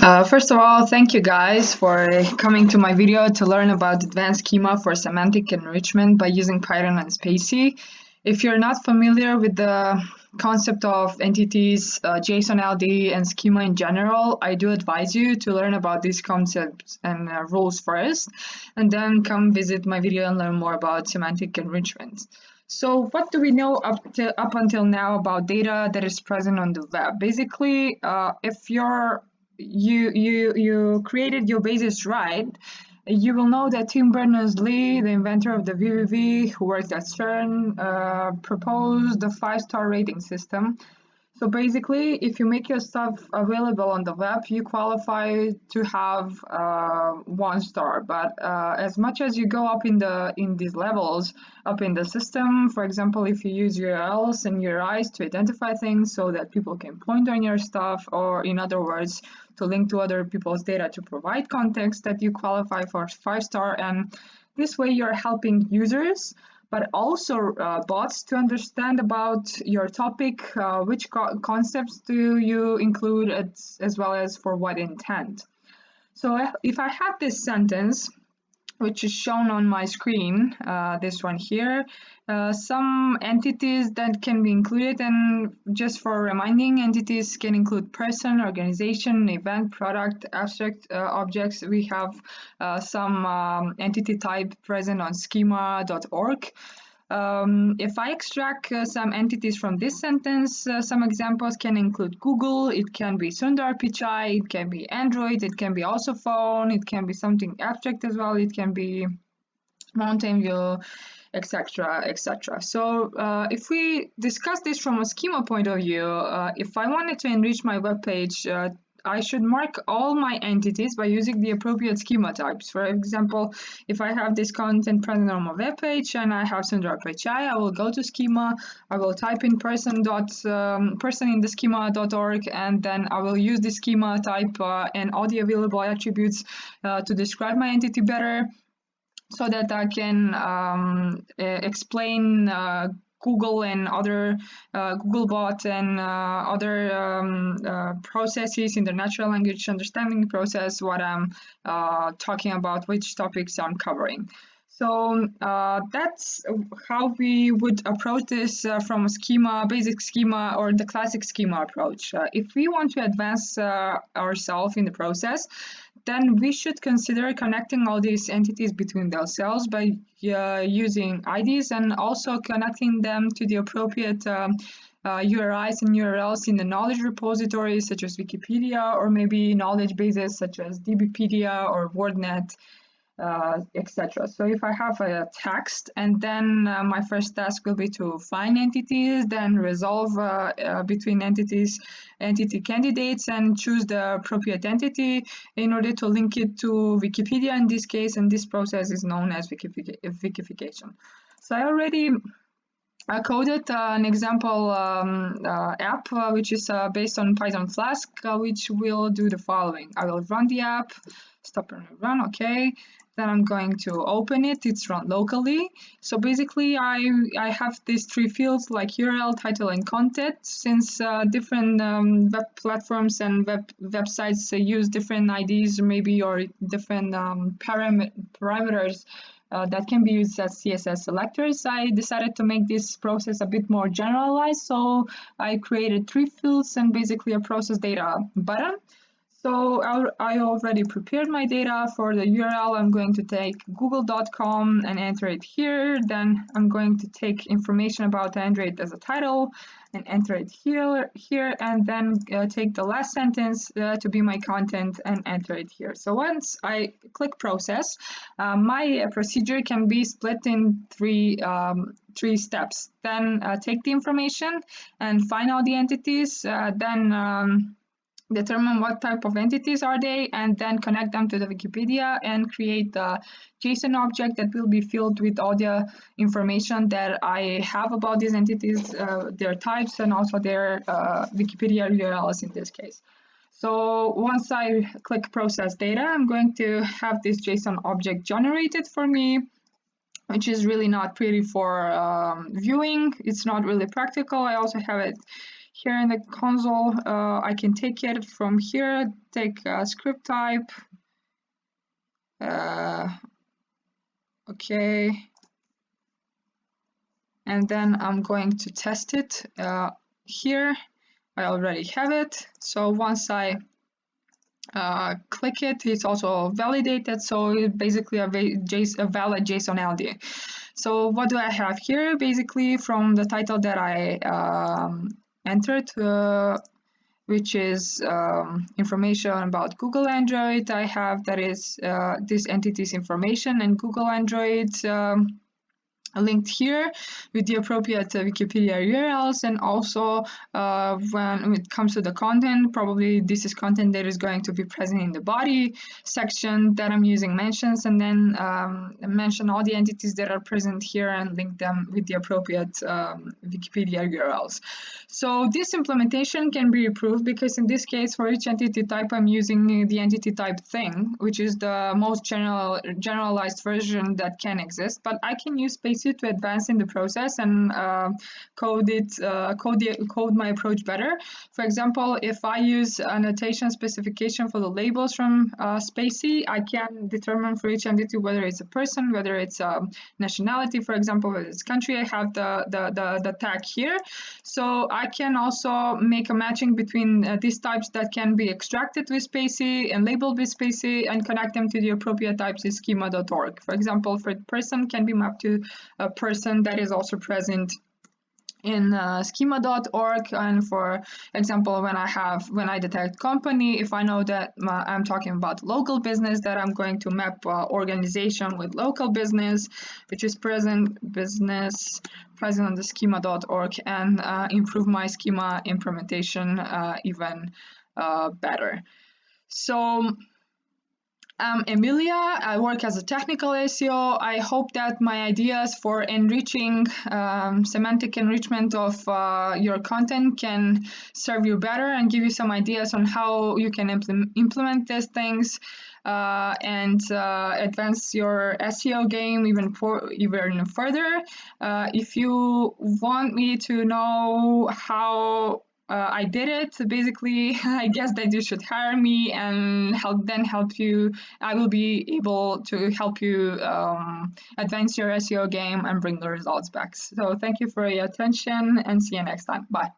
First of all, thank you guys for coming to my video to learn about advanced schema for semantic enrichment by using Python and Spacy. If you're not familiar with the concept of entities, JSON LD, and schema in general, I do advise you to learn about these concepts and rules first, and then come visit my video and learn more about semantic enrichment. So what do we know up until now about data that is present on the web? Basically, if you created your basis right, you will know that Tim Berners-Lee, the inventor of the VVV, who worked at CERN, proposed the 5-star rating system. So basically, if you make your stuff available on the web, you qualify to have 1 star. But as much as you go up in these levels, up in the system, for example, if you use URLs and URIs to identify things so that people can point on your stuff, or in other words, to link to other people's data to provide context, that you qualify for 5-star. And this way you're helping users, but also bots, to understand about your topic, which concepts do you include, as well as for what intent. So if I have this sentence, which is shown on my screen, this one here, some entities that can be included, and just for reminding, entities can include person, organization, event, product, abstract objects. We have some entity type present on schema.org. If I extract some entities from this sentence, some examples can include Google, it can be Sundar Pichai, it can be Android, it can be also phone, it can be something abstract as well, it can be Mountain View, etc., etc. So if we discuss this from a schema point of view, if I wanted to enrich my web page, I should mark all my entities by using the appropriate schema types. For example, if I have this content present on my web page and I have Sundar Pichai, I will go to schema, I will type in person in the schema.org, and then I will use the schema type and all the available attributes to describe my entity better, so that I can explain Google and other Googlebot and other processes in the natural language understanding process, what I'm talking about, which topics I'm covering. So that's how we would approach this from a schema, basic schema, or the classic schema approach. If we want to advance ourselves in the process, then we should consider connecting all these entities between themselves by using IDs, and also connecting them to the appropriate URIs and URLs in the knowledge repositories such as Wikipedia, or maybe knowledge bases such as DBpedia or WordNet, etc. So if I have a text, and then my first task will be to find entities, then resolve between entity candidates, and choose the appropriate entity in order to link it to Wikipedia in this case, and this process is known as Wikification. So I already coded an example app, which is based on Python Flask, which will do the following. I will run the app, stop and run, okay. Then I'm going to open it, it's run locally. So basically I have these 3 fields like URL, title, and content. Since different web platforms and websites use different IDs maybe, or different parameters that can be used as CSS selectors, I decided to make this process a bit more generalized. So I created 3 fields and basically a process data button. So I already prepared my data. For the URL, I'm going to take google.com and enter it here. Then I'm going to take information about Android as a title and enter it here, and then take the last sentence to be my content and enter it here. So once I click process, my procedure can be split in three steps. Then take the information and find all the entities, then determine what type of entities are they, and then connect them to the Wikipedia and create the JSON object that will be filled with all the information that I have about these entities, their types, and also their Wikipedia URLs in this case. So once I click process data, I'm going to have this JSON object generated for me, which is really not pretty for viewing. It's not really practical. I also have it Here in the console, I can take it from here, take a script type. Okay. And then I'm going to test it here. I already have it. So once I click it, it's also validated. So it's basically a valid JSON LD. So what do I have here? Basically from the title that I entered, which is information about Google Android, I have that is this entity's information and Google Android linked here with the appropriate Wikipedia URLs, and also when it comes to the content, probably this is content that is going to be present in the body section that I'm using mentions, and then mention all the entities that are present here and link them with the appropriate Wikipedia URLs. So this implementation can be improved because in this case, for each entity type, I'm using the entity type thing, which is the most generalized version that can exist, but I can use Spacy to advance in the process and code my approach better. For example, if I use annotation specification for the labels from Spacy, I can determine for each entity whether it's a person, whether it's a nationality, for example, whether it's country. I have the tag here, so I can also make a matching between these types that can be extracted with Spacy and labeled with Spacy and connect them to the appropriate types in schema.org. For example, for person can be mapped to a person that is also present in schema.org, and for example, when I detect company, if I know that I'm talking about local business, that I'm going to map organization with local business, which is present on the schema.org, and improve my schema implementation even better. So Emilia, I work as a technical SEO. I hope that my ideas for enriching semantic enrichment of your content can serve you better and give you some ideas on how you can implement these things and advance your SEO game even further. If you want me to know how I did it, basically, I guess that you should hire me and help you. I will be able to help you advance your SEO game and bring the results back. So thank you for your attention and see you next time. Bye.